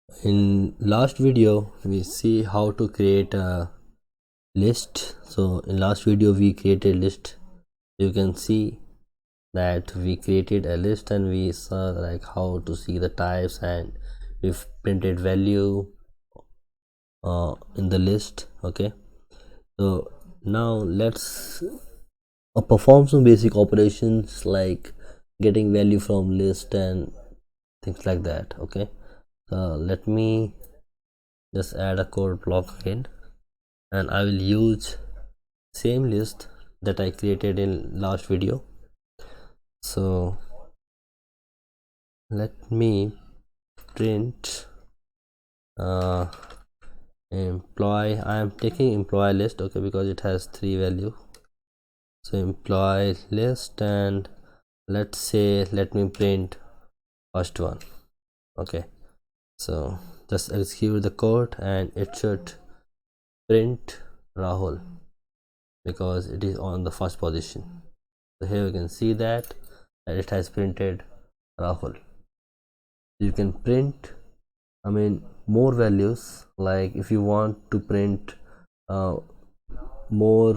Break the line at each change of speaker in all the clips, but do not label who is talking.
In last video we see how to create a list. So in last video we created list. You can see that we created a list and we saw like how to see the types, and we've printed value in the list. Okay, so now let's perform some basic operations like getting value from list and things like that. Okay, so let me just add a code block again, and I will use same list that I created in last video. So let me print employee. I am taking employee list, okay, because it has 3 value. So employee list, and let's say let me print first one. Okay, so just execute the code and it should print Rahul because it is on the first position. So here you can see that it has printed Rahul. You can print more values, like if you want to print more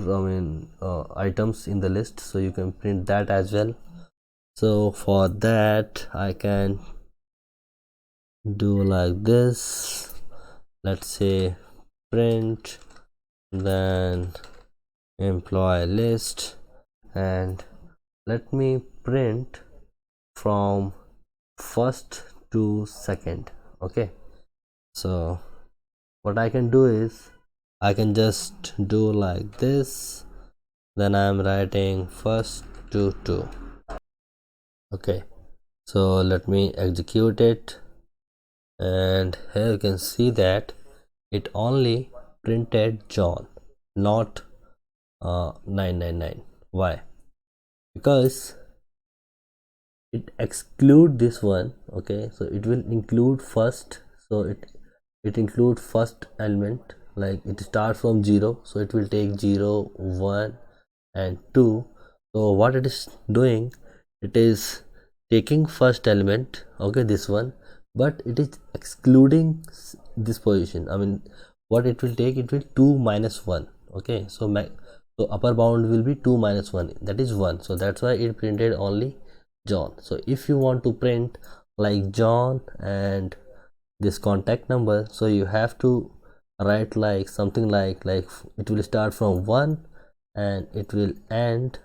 items in the list, so you can print that as well. So for that I can do like this. Let's say print then employee list, and let me print from first to second. Okay, so what I can do is I can just do like this, then I'm writing first to 2. Okay, so let me execute it, and here you can see that it only printed John, not 999. Why? Because it exclude this one. Okay, so it will include first, so it include first element, like it starts from 0, so it will take 0, 1 and 2. So what it is doing, it is taking first element, okay, this one, but it is excluding this position. What it will take, it will 2 minus 1. Okay, so upper bound will be 2 minus 1, that is 1. So that's why it printed only John. So if you want to print like John and this contact number, so you have to write like something like it will start from 1 and it will end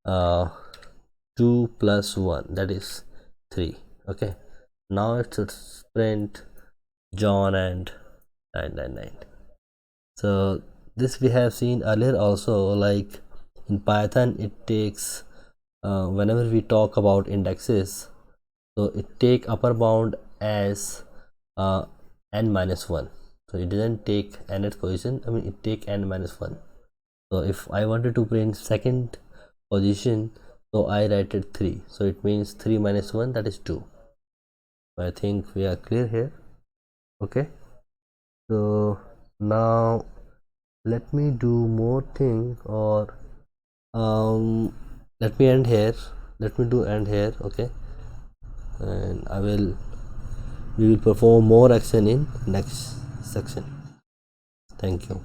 2 plus 1, that is 3. Okay, now it should print John and 999. So this we have seen earlier also, like in Python it takes whenever we talk about indexes, so it take upper bound as n minus 1. So it doesn't take nth position, it take n minus 1. So if I wanted to print second position, so I write it 3, so it means 3 minus 1, that is 2. So I think we are clear here. Okay, so now let me do more thing, or let me end here. Let me do end here. Okay, and we will perform more action in next section. Thank you.